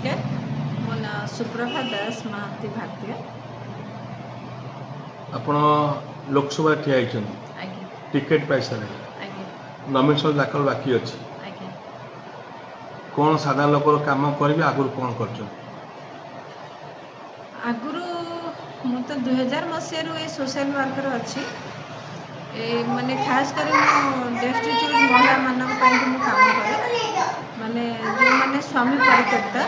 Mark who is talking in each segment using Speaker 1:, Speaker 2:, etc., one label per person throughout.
Speaker 1: नमस्कार मो ना सुप्रभा दास महांती भारतीय
Speaker 2: आपण लोकसभा ठिया
Speaker 1: आज्ञा
Speaker 2: टिकेट पाई सारे
Speaker 1: आज्ञा
Speaker 2: नॉमिनेशन दाखल बाकी अच्छी
Speaker 1: आज्ञा
Speaker 2: कौन साधारण लोक काम करेंगे आगुरी कौन कर
Speaker 1: आगुरु मु तो 2000 मसीह ये सोशल वर्कर अच्छी माने खास कर डेस्टिट्यूट महिला मानक मु काम करे माने जो माने स्वामी परित्यक्ता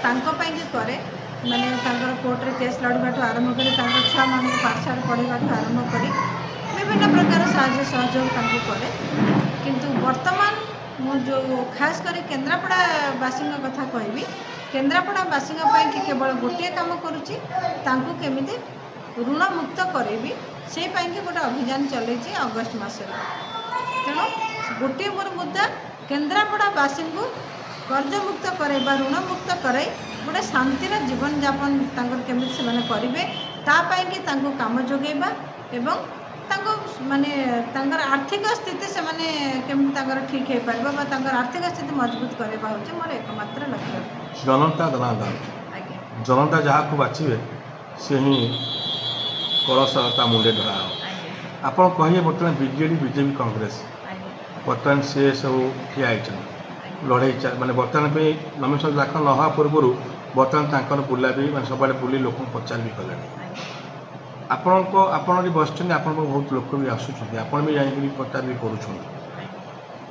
Speaker 1: तांको पाई करे माने तांकर कोर्ट रे केस लड़वाठू आरंभ करी छुआ मान पाठशाला पढ़ाठू आरंभ करी विभिन्न प्रकार साहाय्य सहयोग तांको करे किंतु वर्तमान मु जो खास कर केन्द्रापड़ा बासी कथा कहबी केन्द्रापड़ा बासी कि केवल गोटे काम करुच्ची तांको केमिति ऋण मुक्त करेबी से गोटे अभियान चलती अगस्ट मसर तेणु गोटे मोर मुद्दा केन्द्रापड़ा बासी को कर्ज मुक्त करवा ऋण मुक्त कराई गोटे शांतिर जीवन यापन केमी से करेंगे तापाई काम जोगेबा एवं माने आर्थिक स्थिति से माने केमी ठीक हो पार आर्थिक स्थिति मजबूत करवा हूँ मोर एकमात्र लक्ष्य
Speaker 2: जनता जनार्दन जनता जहाँ को बाछे से ही कलशता मुंडे धरा आप कहे बर्तमान बीजेडी बीजेपी कांग्रेस बर्तमान से सब ठिया लड़े माने बर्तमान नॉमिनेशन दाखल न पूर्व बर्तमान बुला भी मैं सब बुली लोक पचार भी कले आपण बस आप बहुत लोक भी आसुँच आप भी जाकि पचार भी करुँच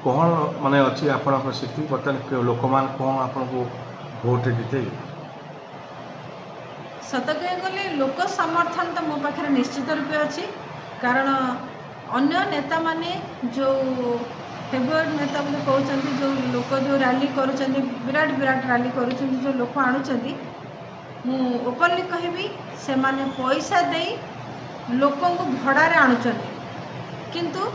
Speaker 2: कौन माने अच्छी आपण स्थिति बर्तमान लोक मान कौन आपन को भोट जीते
Speaker 1: सत कह गले लोक समर्थन तो मो पाखे निश्चित रूपे अच्छी कारण अन्य नेता माने जो फेब्रुआरी नेता बोले कहते जो लोक जो रैली करुँच विराट विराट रैली करुँच जो लोक आणुंट मु ओपनली कहबी से माने पैसा दे लोक भड़ारे आणुंट किंतु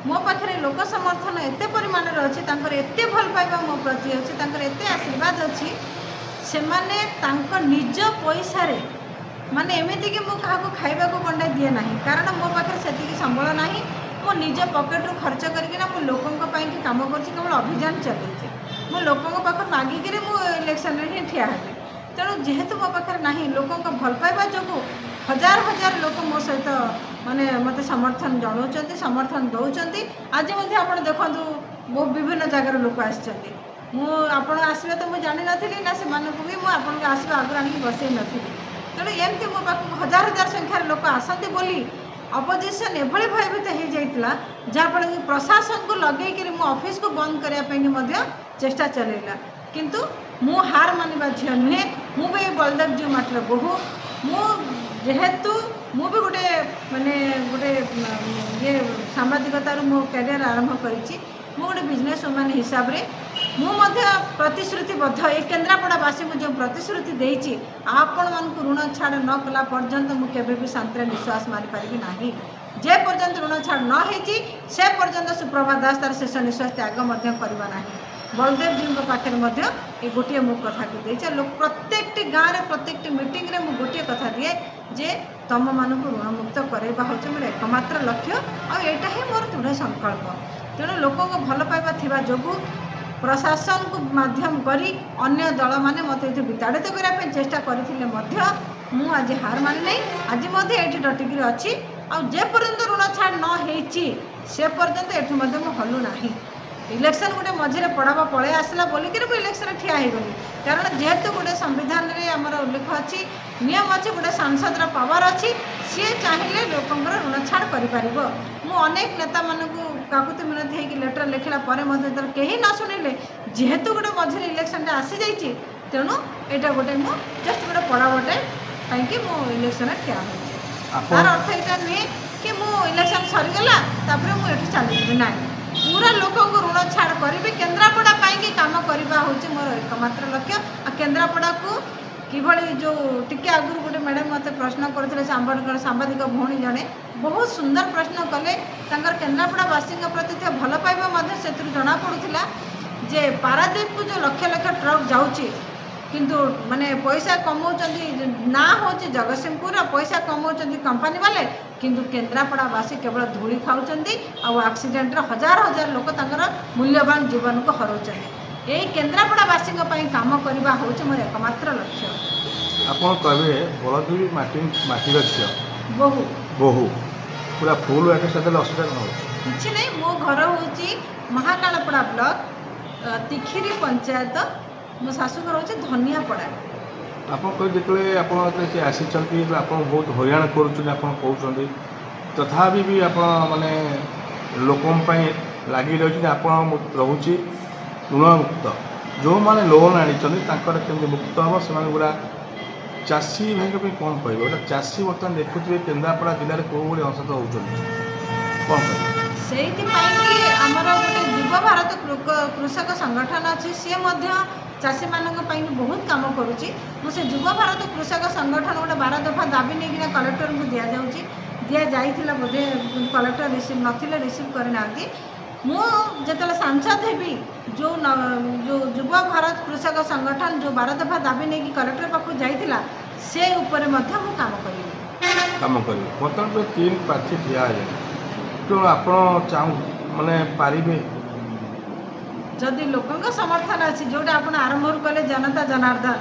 Speaker 1: मो पाखे लोक समर्थन एत परिमाण अच्छी एत भल पाइबा मो प्रति अच्छी एत आशीर्वाद अच्छी से माने निज पैसा रे माने एमती कि मुझे खाइबा को गंडा दिए ना कारण मो पाखे से संबल ना मो निज पकेट रू खर्च करके मो लोकों की काम केवल अभियान चलती मो लोकों पाख मागिक इलेक्शन ही ठिया हेबी तेणु जेहेतु मो पाखे ना लोकों भल पाइबा जो हजार हजार लोक मो सहित माने मत समर्थन जनाऊँ समर्थन दौरान आज आप देखूँ बहुत विभिन्न जगार लोक आसते मुझे आसवे तो मुझे जानी नी ना से भी मुझे आसवा आगे आनिक बसई नी तेणु एमती मो पाक हजार हजार संख्यार लोक आसती बोली अपोजिशन एभली भयभीत हो जाता जहाँफल कि प्रशासन को लगे मो ऑफिस को बंद करने चेष्टा चलैला किंतु मु हार मानवा झील नुहे मु भी बलदेव जी माटर बोहू जेहेतु मु भी गोटे माने गोटे ये सांबादिकतार मो कैरियर आरंभ करी गोटे बिजनेस वुमन हिसाब रे मु प्रतिश्रुतिबद्ध ये केन्द्रापड़ावासी को जो प्रतिश्रुति देती आपण मानक ऋण छाड़ न कला पर्यंत मुझे भी शांति निश्वास मारिपारि ना जे पर्यंत ऋण छाड़ न होती से पर्यंत सुप्रभा दास तार शेष निश्वास त्याग करवा ना बलदेव जी पाखे ये गोटे मु कथा को लोक प्रत्येक गाँव में प्रत्येक मीटिंग रे मु गोटे कथा दिए जे तुम मानक ऋण मुक्त करवा हूँ मोर एकमात्र लक्ष्य और यहाँ ही मोर दृढ़ संकल्प तेणु लोक भल पाइबा थिबा जोगु प्रशासन को माध्यम करी अन्य दल माने मत ये विताड़ित करने चेष्टा करते आज हार मानी नहीं आज ये डटिकी अच्छी आजे पर्यंत ऋण छाड़ न से पर्यंत ये हलु ना इलेक्शन गोटे मझे पड़ावा पलि आसला बोलिक इलेक्शन ठिया हो गली कारण जेहेतु गोटे संविधान में आमर उल्लेख अच्छी नियम अच्छी गोटे सांसद पावर अच्छी सी चाहिए लोकंर ऋण छाड़ कर अनेक नेता मानक काकुति मिनती होगी लेटर लिखला कहीं न शुणिले जेहेतु गोटे मझे इलेक्शन आसी जाइए तेणु यहाँ गोटे मु जस्ट गोटे पड़ावटे कहीं मु इलेक्शन ठिया तार अर्थ यहाँ नुहे कि मु इलेक्शन सरीगला मुझे चली ना पूरा लोक ऋण छाड़ करी केन्द्रापड़ा काम करवा हूँ मोर एकमात्र लक्ष्य आ केन्द्रापड़ा को किभली जो टिके आगुरी गोटे मैडम मत प्रश्न करते सांबादिक भौणी जड़े बहुत सुंदर प्रश्न कले केन्द्रापड़ावासी प्रति भल पाइबा से जना पड़ूला जे पारादीप को जो लक्ष लक्ष ट्रक जाऊँगी किंतु माने पैसा कमाऊँ ना हूँ जगतसिंहपुर पैसा कमाऊँ कंपानी वाले किंतु केन्द्रापड़ावासी केवल धूली खाऊँ आक्सीडेंट हजार हजार लोक मूल्यवान जीवन को हराऊँ यही केन्द्रापड़ावासी काम करवा हूँ मोर एकमात्र लक्ष्य।
Speaker 2: ଆପଣ କହିବେ ବଳଦେବୀ ମାଟିର ଝିଅ
Speaker 1: बहु
Speaker 2: ବୋହୂ ପୁରା ଫୁଲ୍ ଆଟେ ସେତେବେଳେ ଅସୁବିଧା କ'ଣ ହେଉଛି?
Speaker 1: କିଛି ନାହିଁ। ମୋ ଘର ହେଉଛି ମହାକାଳପଡ଼ା ବ୍ଲକ ତିଖିରି ପଞ୍ଚାୟତ। ମୋ ଶାଶୁଘର ହେଉଛି ଧନିଆପଡ଼ା।
Speaker 2: ଆପଣ କହି ଯେତେବେଳେ ଆପଣ ସେ ଆସିଛନ୍ତି ଆପଣ ବହୁତ ହଇରାଣ କରୁଛନ୍ତି ଆପଣ କହୁଛନ୍ତି, ତଥାପି ବି ଆପଣ ମାନେ ଲୋକଙ୍କ ପାଇଁ ଲାଗି ରହିଛନ୍ତି। ଆପଣ ରହୁଛି ଋଣମୁକ୍ତ। ଯେଉଁମାନେ ଲୋନ୍ ଆଣିଛନ୍ତି ତାଙ୍କର କେମିତି ମୁକ୍ତ ହେବ ସେମାନେ ପୁରା ଚାଷୀ ଭାଇଙ୍କ ପାଇଁ କ'ଣ କହିବେ? ଗୋଟେ ଚାଷୀ ବର୍ତ୍ତମାନ ଦେଖୁଥିବେ କେନ୍ଦ୍ରାପଡ଼ା ଜିଲ୍ଲାରେ କେଉଁଭଳି ଅଂଶତ ହେଉଛନ୍ତି, କ'ଣ କହିବେ?
Speaker 1: ସେଇଥିପାଇଁ ଆମର ଗୋଟେ ଯୁବ ଭାରତ କୃଷକ ସଂଗଠନ ଅଛି। ସିଏ ମଧ୍ୟ ଚାଷୀମାନଙ୍କ ପାଇଁ ବହୁତ କାମ କରୁଛି। ମୁଁ ସେ ଯୁବ ଭାରତ କୃଷକ ସଂଗଠନ ଗୋଟେ 12 ଦଫା ଦାବି ନେଇକିନା କଲେକ୍ଟରଙ୍କୁ ଦିଆଯାଇଥିଲା, ବୋଧେ କଲେକ୍ଟର ରିସିଭ୍ ନଥିଲେ, ରିସିଭ୍ କରିନାହାନ୍ତି। ମୁଁ ଯେତେବେଳେ ସାଂସଦ ହେବି ଯେଉଁ ଯୁବ ଭାରତ କୃଷକ ସଂଗଠନ ଯେଉଁ 12 ଦଫା ଦାବି ନେଇକି କଲେକ୍ଟର ପାଖକୁ ଯାଇଥିଲା ସେ ଉପରେ ମଧ୍ୟ ମୁଁ କାମ କରିବି।
Speaker 2: ବର୍ତ୍ତମାନ ତ 3 ପ୍ରାର୍ଥୀ ଠିଆ ହେଲେଣି, ତେଣୁ ଆପଣ ମାନେ ପାରିବେ
Speaker 1: ଯଦି ଲୋକଙ୍କ ସମର୍ଥନ ଅଛି, ଯେଉଁଟା ଆପଣ ଆରମ୍ଭରୁ କଲେ ଜନତା ଜନାର୍ଦ୍ଦନ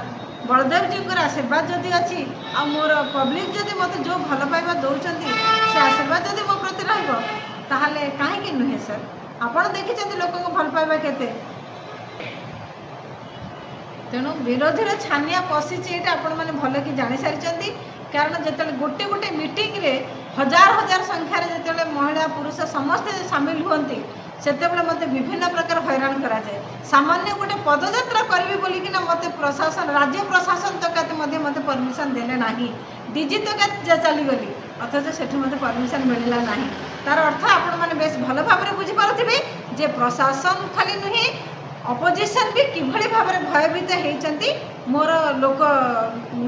Speaker 1: ବଳଦେବଜୀଙ୍କର ଆଶୀର୍ବାଦ ଯଦି ଅଛି, ଆଉ ମୋର ପବ୍ଲିକ୍ ଯଦି ମୋତେ ଯେଉଁ ଭଲ ପାଇବା ଦେଉଛନ୍ତି ସେ ଆଶୀର୍ବାଦ ଯଦି ମୋ ପ୍ରତି ରହିବ ତାହେଲେ କାହିଁକି ନୁହେଁ ସାର୍। ଆପଣ ଦେଖିଛନ୍ତି ଲୋକଙ୍କ ଭଲ ପାଇବା କେତେ। ତେଣୁ ବିରୋଧୀର ଛାନିଆ ପଶିଛି ଏଇଟା ଆପଣମାନେ ଭଲକି ଜାଣିସାରିଛନ୍ତି। କାରଣ ଯେତେବେଳେ ଗୋଟେ ଗୋଟେ ମିଟିଂରେ ହଜାର ହଜାର ସଂଖ୍ୟାରେ ଯେତେବେଳେ ମହିଳା ପୁରୁଷ ସମସ୍ତେ ସାମିଲ ହୁଅନ୍ତି ସେତେବେଳେ ମୋତେ ବିଭିନ୍ନ ପ୍ରକାର ହଇରାଣ କରାଯାଏ। ସାମାନ୍ୟ ଗୋଟେ ପଦଯାତ୍ରା କରିବି ବୋଲିକିନା ମୋତେ ପ୍ରଶାସନ ରାଜ୍ୟ ପ୍ରଶାସନ ତକାତ ମଧ୍ୟ ମୋତେ ପରମିଶନ ଦେଲେ ନାହିଁ। ଡିଜି ତକାତ ଚାଲିଗଲି, ଅଥଚ ସେଠି ମୋତେ ପରମିଶନ ମିଳିଲା ନାହିଁ। ତାର ଅର୍ଥ ଆପଣମାନେ ବେଶ ଭଲ ଭାବରେ ବୁଝିପାରୁଥିବେ ଯେ ପ୍ରଶାସନ ଖାଲି ନୁହେଁ ଅପୋଜିସନ୍ ବି କିଭଳି ଭାବରେ ଭୟଭୀତ ହେଇଛନ୍ତି। ମୋର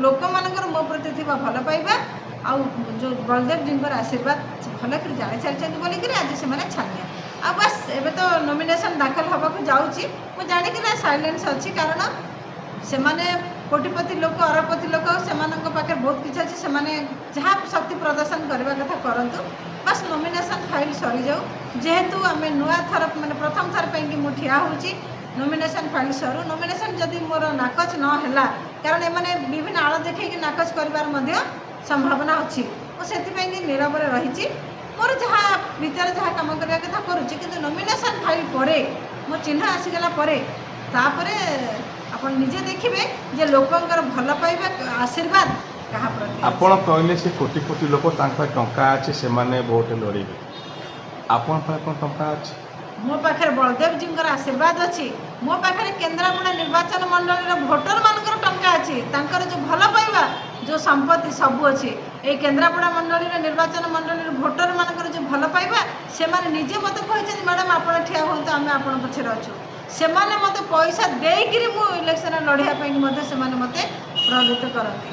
Speaker 1: ଲୋକମାନଙ୍କର ମୋ ପ୍ରତି ଥିବା ଭଲ ପାଇବା ଆଉ ଯେଉଁ ବଳଦେବଜୀଙ୍କର ଆଶୀର୍ବାଦ ଭଲକରି ଜାଣିସାରିଛନ୍ତି ବୋଲିକିରି ଆଜି ସେମାନେ ଛାନିଆ। ଆଉ ବାସ୍ ଏବେ ତ ନୋମିନେସନ୍ ଦାଖଲ ହେବାକୁ ଯାଉଛି। ମୁଁ ଜାଣିକିନା ସାଇଲେନ୍ସ ଅଛି, କାରଣ ସେମାନେ କୋଟିପତି ଲୋକ ଅରବପତି ଲୋକ, ସେମାନଙ୍କ ପାଖରେ ବହୁତ କିଛି ଅଛି। ସେମାନେ ଯାହା ଶକ୍ତି ପ୍ରଦର୍ଶନ କରିବା କଥା କରନ୍ତୁ। ବାସ୍ ନୋମିନେସନ୍ ଫାଇଲ୍ ସରିଯାଉ। ଯେହେତୁ ଆମେ ନୂଆ ଥର ମାନେ ପ୍ରଥମ ଥର ପାଇଁକି ମୁଁ ଠିଆ ହେଉଛି, ନୋମିନେସନ୍ ଫାଇଲ୍ ସରୁ। ନୋମିନେସନ୍ ଯଦି ମୋର ନାକଚ ନ ହେଲା, କାରଣ ଏମାନେ ବିଭିନ୍ନ ଆଳ ଦେଖେଇକି ନାକଚ କରିବାର ମଧ୍ୟ ସମ୍ଭାବନା ଅଛି, ମୁଁ ସେଥିପାଇଁକି ନୀରବରେ ରହିଛି। ମୋର ଯାହା ଭିତରେ ଯାହା କାମ କରିବା କଥା କରୁଛି, କିନ୍ତୁ ନୋମିନେସନ୍ ଫାଇଲ୍ ପରେ ମୋ ଚିହ୍ନ ଆସିଗଲା ପରେ ତାପରେ ଆପଣ ନିଜେ ଦେଖିବେ ଯେ ଲୋକଙ୍କର ଭଲ ପାଇବା ଆଶୀର୍ବାଦ କାହା ପ୍ରତି।
Speaker 2: ଆପଣ କହିଲେ ସେ କୋଟି କୋଟି ଲୋକ ତାଙ୍କ ପାଖରେ ଟଙ୍କା ଅଛି, ସେମାନେ ଭୋଟ ଲଢ଼ିବେ। ଆପଣଙ୍କ ପାଖରେ କ'ଣ ଟଙ୍କା ଅଛି?
Speaker 1: ମୋ ପାଖରେ ବଳଦେବଜୀଙ୍କର ଆଶୀର୍ବାଦ ଅଛି। ମୋ ପାଖରେ କେନ୍ଦ୍ରାପଡ଼ା ନିର୍ବାଚନ ମଣ୍ଡଳୀର ଭୋଟରମାନଙ୍କର ଟଙ୍କା ଅଛି। ତାଙ୍କର ଯେଉଁ ଭଲ ପାଇବା ଯେଉଁ ସମ୍ପତ୍ତି ସବୁ ଅଛି। এই କେନ୍ଦ୍ରାପଡ଼ା ମଣ୍ଡଳୀର ନିର୍ବାଚନ ମଣ୍ଡଳୀର ଭୋଟରମାନଙ୍କର ଯେଉଁ ଭଲ ପାଇବା, ସେମାନେ ନିଜେ ମୋତେ କହିଛନ୍ତି ମ୍ୟାଡ଼ାମ୍ ଆପଣ ଠିଆ ହୁଅନ୍ତୁ, ଆମେ ଆପଣଙ୍କ ପଛରେ ଅଛୁ। ସେମାନେ ମୋତେ ପଇସା ଦେଇକିରି ମୁଁ ଇଲେକ୍ସନରେ ଲଢ଼ିବା ପାଇଁ ମଧ୍ୟ ସେମାନେ ମୋତେ ପ୍ରଭାବିତ କରନ୍ତି।